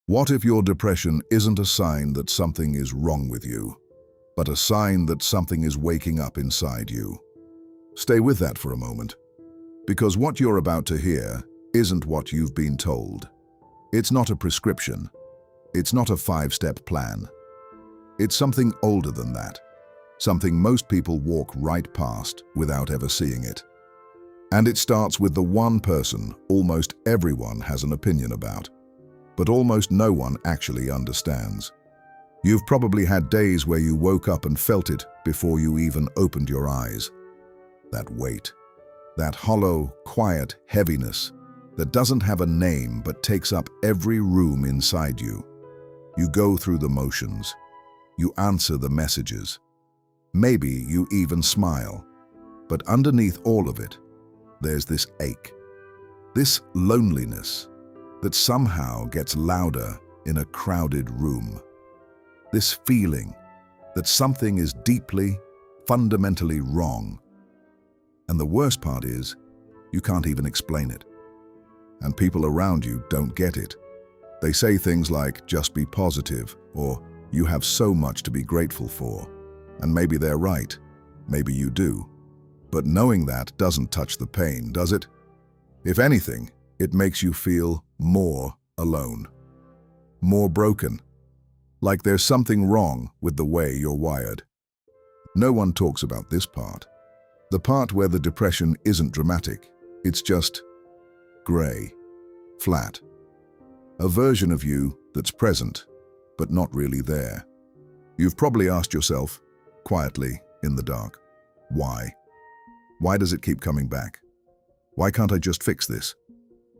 What if your depression isn't a sign that something is wrong with you, but a sign that something is waking up inside you? Stay with that for a moment, because what you're about to hear isn't what you've been told. It's not a prescription. It's not a 5-step plan. It's something older than that, something most people walk right past without ever seeing it. And it starts with the one person almost everyone has an opinion about, but almost no one actually understands. You've probably had days where you woke up and felt it before you even opened your eyes. That weight, that hollow, quiet heaviness that doesn't have a name but takes up every room inside you. You go through the motions. You answer the messages. Maybe you even smile. But underneath all of it, there's this ache, this loneliness that somehow gets louder in a crowded room. This feeling that something is deeply, fundamentally wrong. And the worst part is, you can't even explain it. And people around you don't get it. They say things like, just be positive, or you have so much to be grateful for. And maybe they're right. Maybe you do. But knowing that doesn't touch the pain, does it? If anything, it makes you feel more alone, more broken, like there's something wrong with the way you're wired. No one talks about this part, the part where the depression isn't dramatic, it's just gray, flat, a version of you that's present, but not really there. You've probably asked yourself, quietly, in the dark, why? Why does it keep coming back? Why can't I just fix this?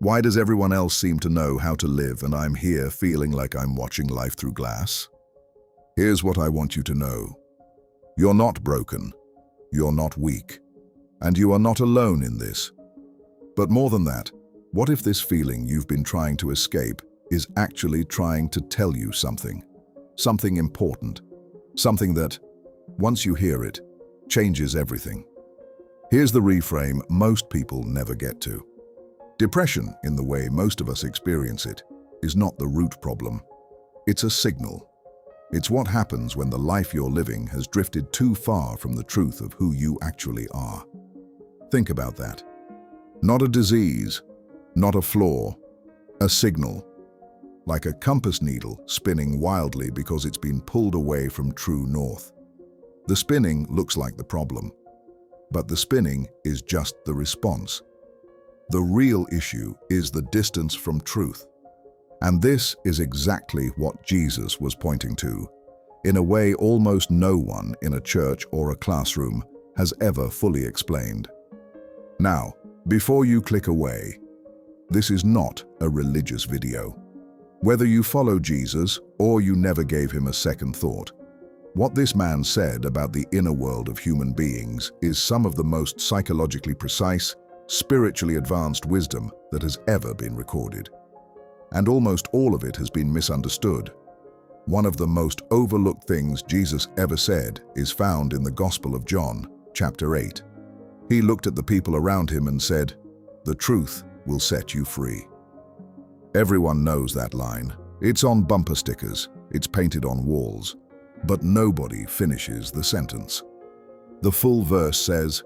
Why does everyone else seem to know how to live and I'm here feeling like I'm watching life through glass? Here's what I want you to know. You're not broken. You're not weak. And you are not alone in this. But more than that, what if this feeling you've been trying to escape is actually trying to tell you something? Something important. Something that, once you hear it, changes everything. Here's the reframe most people never get to. Depression, in the way most of us experience it, is not the root problem. It's a signal. It's what happens when the life you're living has drifted too far from the truth of who you actually are. Think about that. Not a disease, not a flaw, a signal. Like a compass needle spinning wildly because it's been pulled away from true north. The spinning looks like the problem, but the spinning is just the response. The real issue is the distance from truth. And this is exactly what Jesus was pointing to, in a way almost no one in a church or a classroom has ever fully explained. Now, before you click away, this is not a religious video. Whether you follow Jesus or you never gave him a second thought, what this man said about the inner world of human beings is some of the most psychologically precise, spiritually advanced wisdom that has ever been recorded. And almost all of it has been misunderstood. One of the most overlooked things Jesus ever said is found in the Gospel of John, chapter 8. He looked at the people around him and said, "The truth will set you free." Everyone knows that line. It's on bumper stickers, it's painted on walls, but nobody finishes the sentence. The full verse says,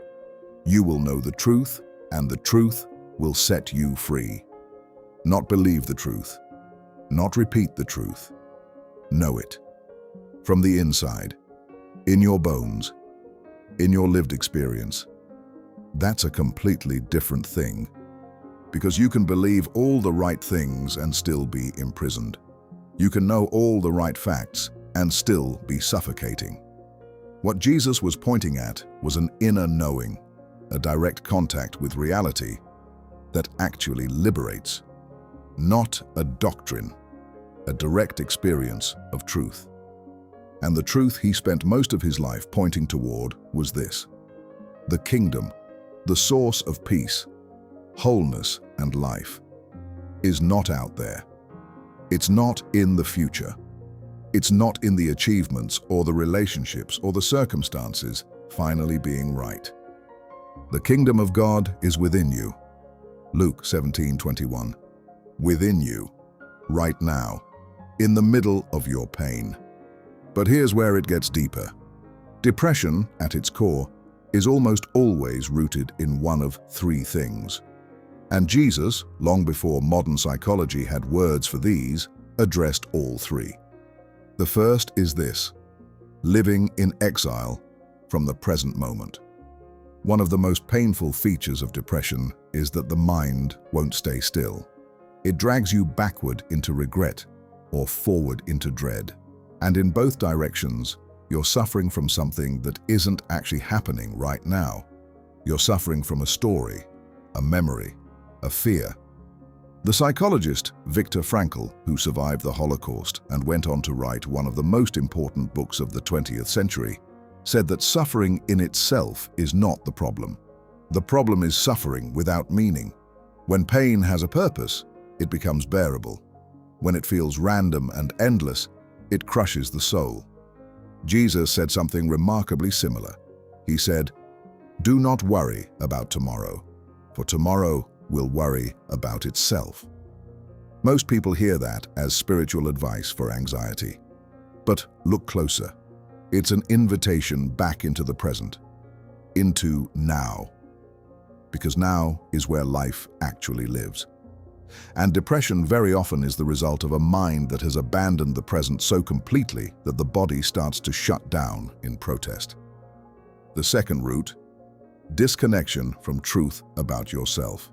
"You will know the truth, and the truth will set you free." Not believe the truth, not repeat the truth. Know it. From the inside, in your bones, in your lived experience. That's a completely different thing, because you can believe all the right things and still be imprisoned. You can know all the right facts and still be suffocating. What Jesus was pointing at was an inner knowing, a direct contact with reality that actually liberates. Not a doctrine, a direct experience of truth. And the truth he spent most of his life pointing toward was this: the kingdom, the source of peace, wholeness, and life, is not out there. It's not in the future. It's not in the achievements or the relationships or the circumstances finally being right. The kingdom of God is within you. Luke 17:21. Within you, right now. in the middle of your pain. But here's where it gets deeper. Depression, at its core, is almost always rooted in one of three things. And Jesus, long before modern psychology had words for these, addressed all three. The first is this: living in exile from the present moment. One of the most painful features of depression is that the mind won't stay still. It drags you backward into regret or forward into dread. And in both directions, you're suffering from something that isn't actually happening right now. You're suffering from a story, a memory, a fear. The psychologist Viktor Frankl, who survived the Holocaust and went on to write one of the most important books of the 20th century, said that suffering in itself is not the problem. The problem is suffering without meaning. When pain has a purpose, it becomes bearable. When it feels random and endless, it crushes the soul. Jesus said something remarkably similar. He said, "Do not worry about tomorrow, for tomorrow will worry about itself." Most people hear that as spiritual advice for anxiety. But look closer. It's an invitation back into the present, into now. Because now is where life actually lives. And depression very often is the result of a mind that has abandoned the present so completely that the body starts to shut down in protest. The second root: disconnection from truth about yourself.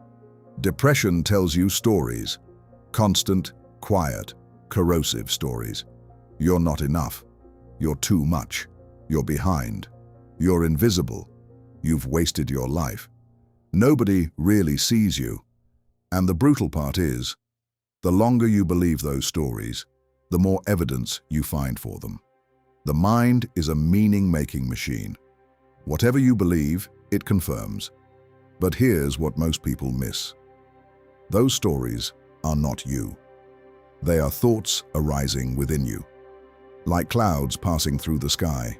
Depression tells you stories, constant, quiet, corrosive stories. You're not enough. You're too much. You're behind. You're invisible. You've wasted your life. Nobody really sees you. And the brutal part is, the longer you believe those stories, the more evidence you find for them. The mind is a meaning-making machine. Whatever you believe, it confirms. But here's what most people miss. Those stories are not you. They are thoughts arising within you, like clouds passing through the sky.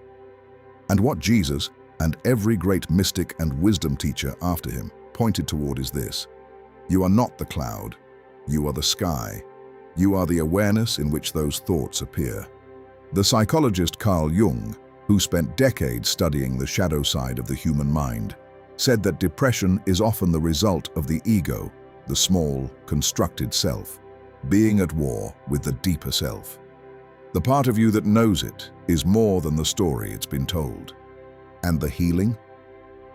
And what Jesus and every great mystic and wisdom teacher after him pointed toward is this: you are not the cloud, you are the sky. You are the awareness in which those thoughts appear. The psychologist Carl Jung, who spent decades studying the shadow side of the human mind, said that depression is often the result of the ego, the small, constructed self, being at war with the deeper self. The part of you that knows it is more than the story it's been told. And the healing?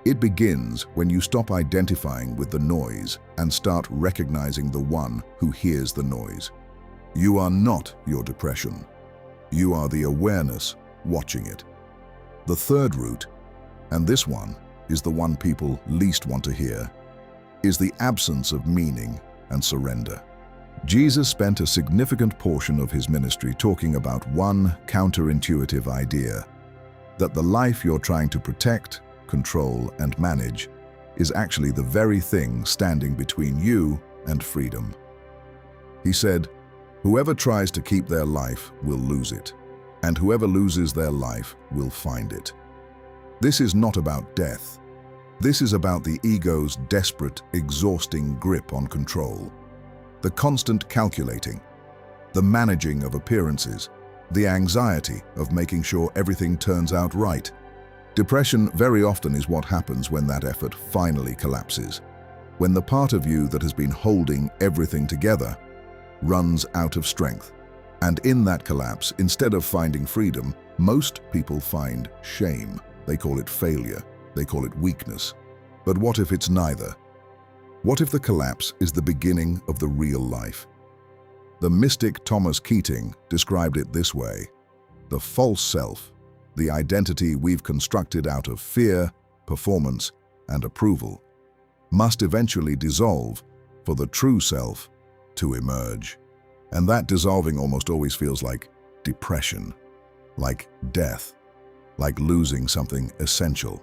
It begins when you stop identifying with the noise and start recognizing the one who hears the noise. You are not your depression. You are the awareness watching it. The third root, and this one is the one people least want to hear, is the absence of meaning and surrender. Jesus spent a significant portion of his ministry talking about one counterintuitive idea: that the life you're trying to protect, control, and manage is actually the very thing standing between you and freedom. He said, "Whoever tries to keep their life will lose it, and whoever loses their life will find it." This is not about death. This is about the ego's desperate, exhausting grip on control. The constant calculating, the managing of appearances, the anxiety of making sure everything turns out right. Depression very often is what happens when that effort finally collapses, when the part of you that has been holding everything together runs out of strength. And in that collapse, instead of finding freedom, most people find shame. They call it failure. They call it weakness. But what if it's neither? What if the collapse is the beginning of the real life? The mystic Thomas Keating described it this way: the false self, the identity we've constructed out of fear, performance, and approval, must eventually dissolve for the true self to emerge. And that dissolving almost always feels like depression, like death, like losing something essential.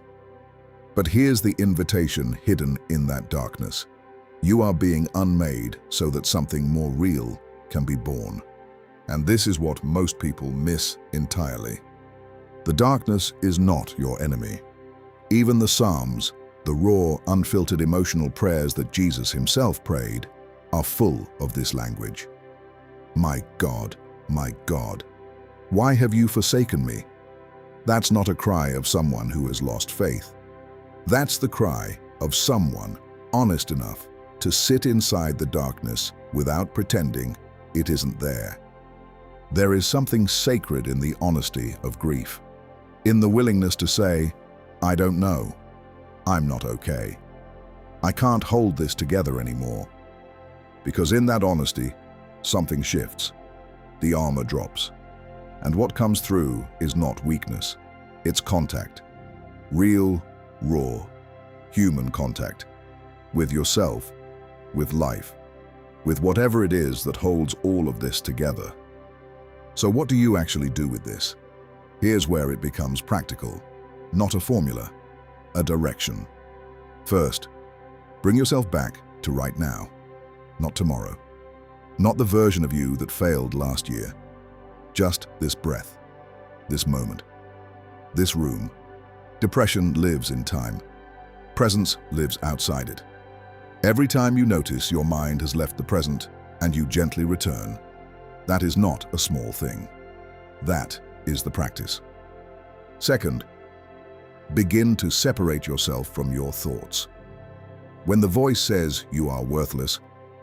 But here's the invitation hidden in that darkness. You are being unmade so that something more real can be born. And this is what most people miss entirely. The darkness is not your enemy. Even the Psalms, the raw, unfiltered emotional prayers that Jesus himself prayed, are full of this language. My my God, why have you forsaken me?" That's not a cry of someone who has lost faith. That's the cry of someone honest enough to sit inside the darkness without pretending it isn't there. There is something sacred in the honesty of grief, in the willingness to say, "I don't know. I'm not okay. I can't hold this together anymore." Because in that honesty, something shifts. The armor drops. And what comes through is not weakness. It's contact. Real, raw, human contact. With yourself, with life, with whatever it is that holds all of this together. So what do you actually do with this? Here's where it becomes practical. Not a formula, a direction. First, bring yourself back to right now, not tomorrow. Not the version of you that failed last year. Just this breath, this moment, this room. Depression lives in time. Presence lives outside it. Every time you notice your mind has left the present and you gently return, that is not a small thing. That is the practice. Second, begin to separate yourself from your thoughts. When the voice says you are worthless,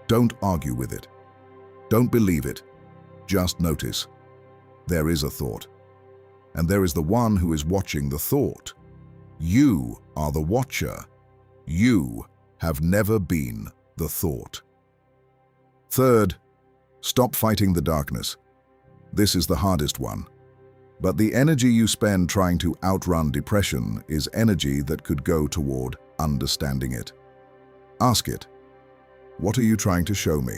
don't argue with it. Don't believe it. Just notice. There is a thought. And there is the one who is watching the thought. You are the watcher. You have never been the thought. Third, stop fighting the darkness. This is the hardest one. But the energy you spend trying to outrun depression is energy that could go toward understanding it. Ask it, what are you trying to show me?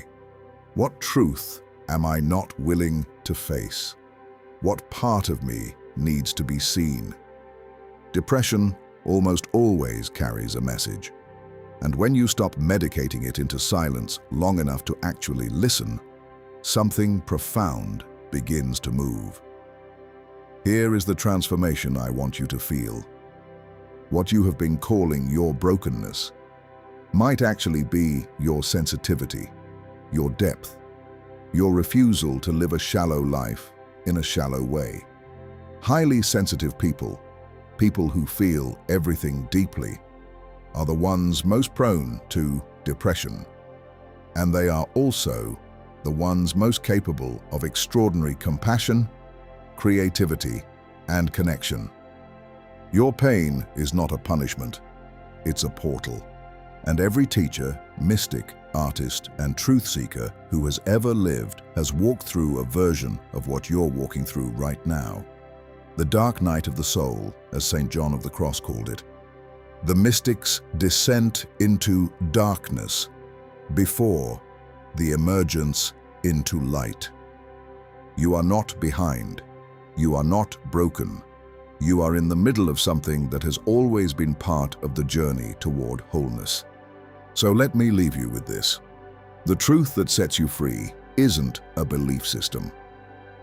What truth am I not willing to face? What part of me needs to be seen? Depression almost always carries a message. And when you stop medicating it into silence long enough to actually listen, something profound begins to move. Here is the transformation I want you to feel. What you have been calling your brokenness might actually be your sensitivity, your depth, your refusal to live a shallow life in a shallow way. Highly sensitive people, people who feel everything deeply, are the ones most prone to depression. And they are also the ones most capable of extraordinary compassion, creativity, and connection. Your pain is not a punishment, it's a portal. And every teacher, mystic, artist, and truth seeker who has ever lived has walked through a version of what you're walking through right now. The dark night of the soul, as St. John of the Cross called it. The mystic's descent into darkness before the emergence into light. You are not behind. You are not broken. You are in the middle of something that has always been part of the journey toward wholeness. So let me leave you with this. The truth that sets you free isn't a belief system.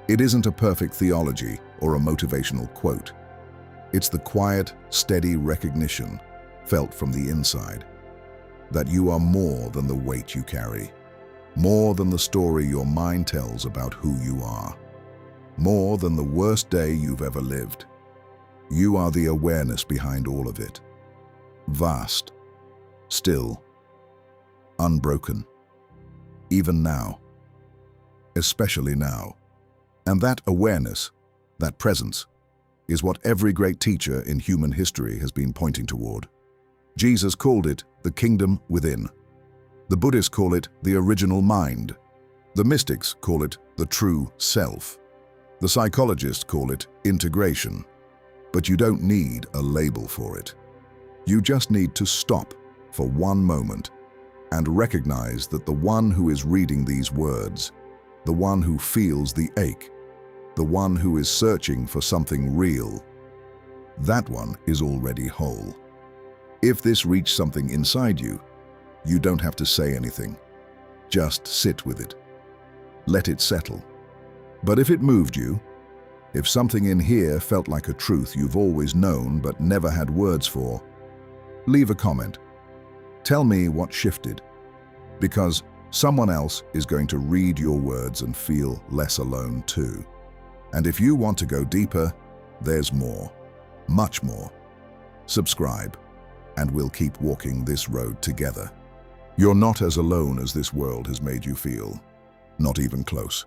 It isn't a perfect theology or a motivational quote. It's the quiet, steady recognition, felt from the inside, that you are more than the weight you carry, more than the story your mind tells about who you are, more than the worst day you've ever lived. You are the awareness behind all of it. Vast, still, unbroken. Even now. Especially now. And that awareness, that presence, is what every great teacher in human history has been pointing toward. Jesus called it the kingdom within. The Buddhists call it the original mind. The mystics call it the true self. The psychologists call it integration. But you don't need a label for it. You just need to stop for one moment and recognize that the one who is reading these words, the one who feels the ache, the one who is searching for something real, that one is already whole. If this reached something inside you, you don't have to say anything. Just sit with it. Let it settle. But if it moved you, if something in here felt like a truth you've always known but never had words for, leave a comment. Tell me what shifted. Because Someone else is going to read your words and feel less alone too. And if you want to go deeper, there's more, much more. Subscribe, and we'll keep walking this road together. You're not as alone as this world has made you feel. Not even close.